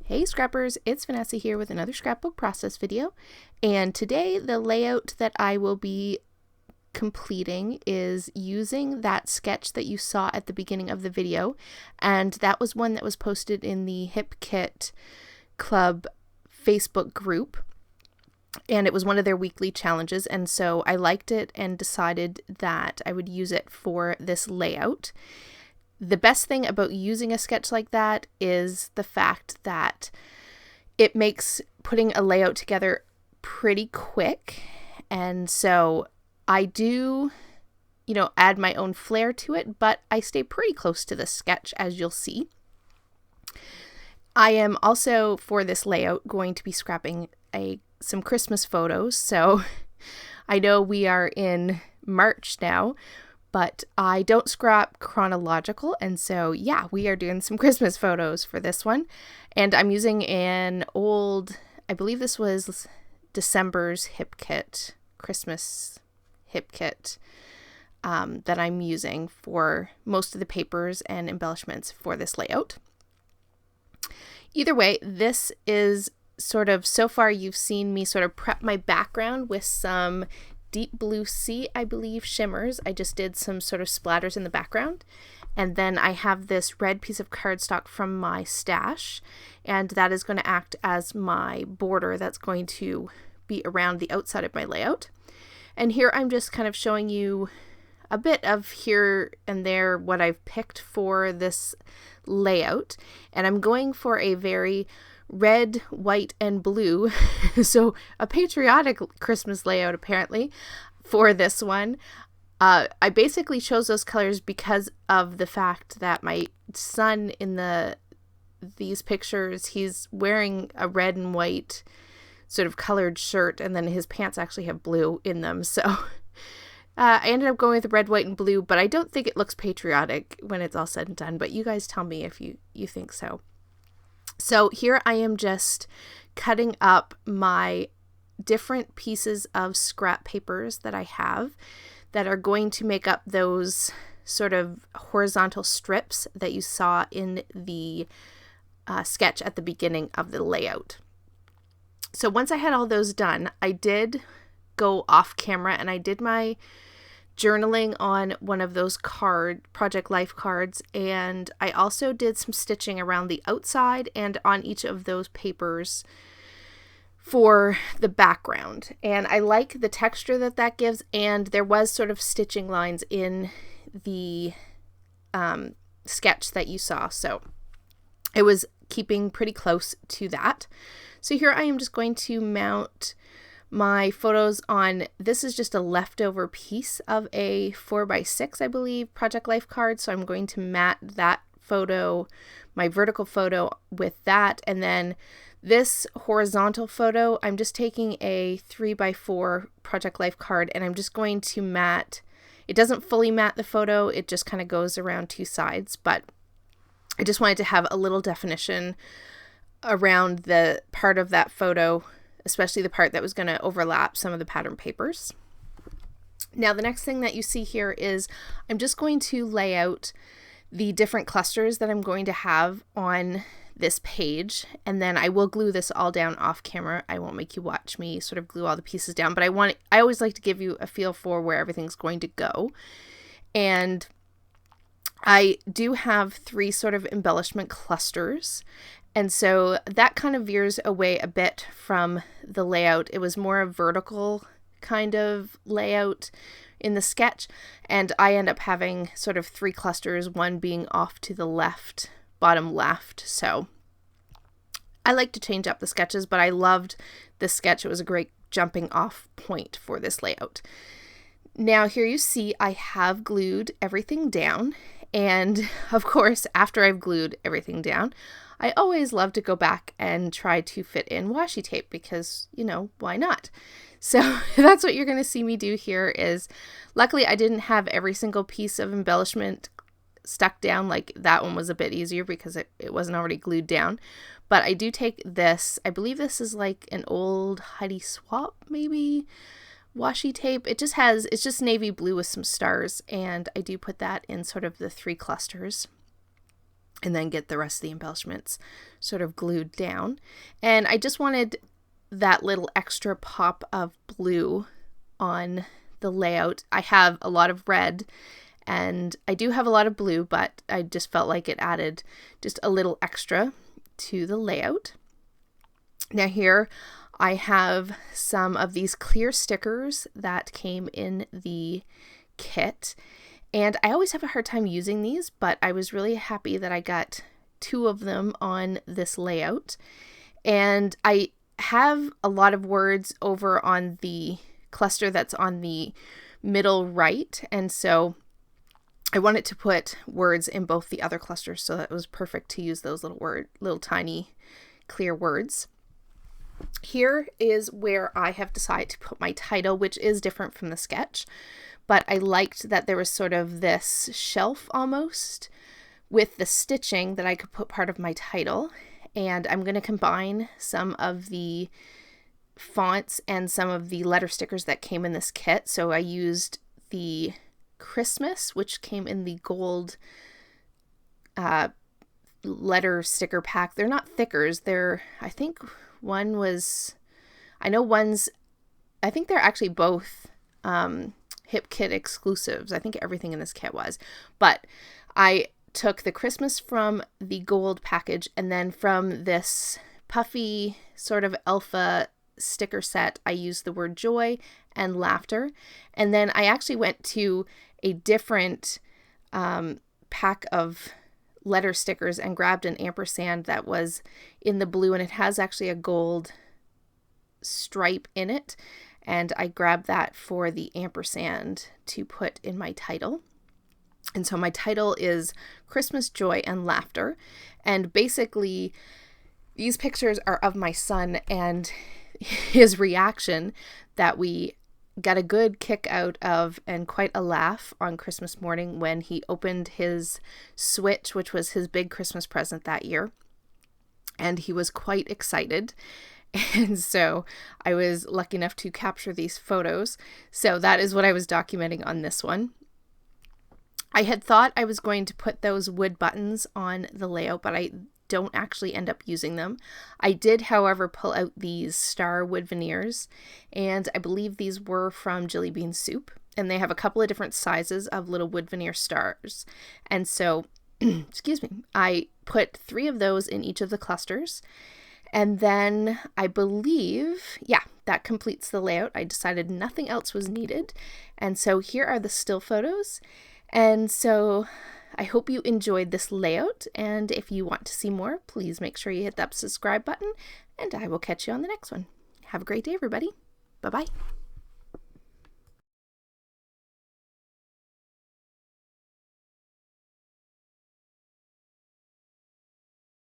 Hey Scrappers, it's Vanessa here with another scrapbook process video, and today the layout that I will be completing is using that sketch that you saw at the beginning of the video, and that was one that was posted in the Hip Kit Club Facebook group, and it was one of their weekly challenges, and so I liked it and decided that I would use it for this layout. The best thing about using a sketch like that is the fact that it makes putting a layout together pretty quick. And so I do, add my own flair to it, but I stay pretty close to the sketch, as you'll see. I am also, for this layout, going to be scrapping some Christmas photos. So I know we are in March now, but I don't scrap chronological, and so yeah, we are doing some Christmas photos for this one. And I'm using an old, I believe this was December's Hip Kit, Christmas Hip Kit, that I'm using for most of the papers and embellishments for this layout. Either way, this is sort of, so far you've seen me sort of prep my background with some deep blue sea, I believe, shimmers. I just did some sort of splatters in the background. And then I have this red piece of cardstock from my stash, and that is going to act as my border that's going to be around the outside of my layout. And here I'm just kind of showing you a bit of here and there what I've picked for this layout. And I'm going for a very red, white, and blue. So a patriotic Christmas layout apparently for this one. I basically chose those colors because of the fact that my son in these pictures, he's wearing a red and white sort of colored shirt, and then his pants actually have blue in them. So I ended up going with red, white, and blue, but I don't think it looks patriotic when it's all said and done, but you guys tell me if you think so. So here I am just cutting up my different pieces of scrap papers that I have that are going to make up those sort of horizontal strips that you saw in the sketch at the beginning of the layout. So once I had all those done, I did go off camera and I did my journaling on one of those Project Life cards, and I also did some stitching around the outside and on each of those papers for the background. And I like the texture that gives, and there was sort of stitching lines in the sketch that you saw, so it was keeping pretty close to that. So here I am just going to mount my photos on, this is just a leftover piece of a 4x6, I believe, Project Life card. So I'm going to mat that photo, my vertical photo, with that. And then this horizontal photo, I'm just taking a 3x4 Project Life card, and I'm just going to mat. It doesn't fully mat the photo, it just kind of goes around two sides, but I just wanted to have a little definition around the part of that photo, especially the part that was going to overlap some of the pattern papers. Now the next thing that you see here is I'm just going to lay out the different clusters that I'm going to have on this page, and then I will glue this all down off camera. I won't make you watch me sort of glue all the pieces down, but I always like to give you a feel for where everything's going to go. And I do have 3 sort of embellishment clusters, and so that kind of veers away a bit from the layout. It was more a vertical kind of layout in the sketch, and I end up having sort of 3 clusters, one being off to the left, bottom left. So I like to change up the sketches, but I loved this sketch. It was a great jumping off point for this layout. Now here you see I have glued everything down, and of course after I've glued everything down, I always love to go back and try to fit in washi tape because, why not? So that's what you're going to see me do here. Is luckily I didn't have every single piece of embellishment stuck down. Like that one was a bit easier because it wasn't already glued down. But I do take this, I believe this is like an old Heidi Swapp maybe washi tape. It's just navy blue with some stars, and I do put that in sort of the 3 clusters. and then get the rest of the embellishments sort of glued down. And I just wanted that little extra pop of blue on the layout. I have a lot of red and I do have a lot of blue, but I just felt like it added just a little extra to the layout. Now here I have some of these clear stickers that came in the kit, and I always have a hard time using these, but I was really happy that I got 2 of them on this layout. And I have a lot of words over on the cluster that's on the middle right, and so I wanted to put words in both the other clusters, so that it was perfect to use those little tiny clear words. Here is where I have decided to put my title, which is different from the sketch, but I liked that there was sort of this shelf almost with the stitching that I could put part of my title. And I'm going to combine some of the fonts and some of the letter stickers that came in this kit. So I used the Christmas, which came in the gold letter sticker pack. They're not thickers. I think one was, I think they're actually both Hip Kit exclusives. I think everything in this kit was, but I took the Christmas from the gold package, and then from this puffy sort of alpha sticker set, I used the word joy and laughter. And then I actually went to a different pack of letter stickers and grabbed an ampersand that was in the blue, and it has actually a gold stripe in it, and I grabbed that for the ampersand to put in my title. And so my title is Christmas, Joy, and Laughter, and basically these pictures are of my son and his reaction that we got a good kick out of and quite a laugh on Christmas morning when he opened his Switch, which was his big Christmas present that year. And he was quite excited. And so I was lucky enough to capture these photos. So that is what I was documenting on this one. I had thought I was going to put those wood buttons on the layout, but I don't actually end up using them. I did, however, pull out these star wood veneers, and I believe these were from Jelly Bean Soup, and they have a couple of different sizes of little wood veneer stars. And so, excuse me, I put 3 of those in each of the clusters, and then I believe, yeah, that completes the layout. I decided nothing else was needed, and so here are the still photos. And so I hope you enjoyed this layout, and if you want to see more, please make sure you hit that subscribe button, and I will catch you on the next one. Have a great day, everybody. Bye-bye.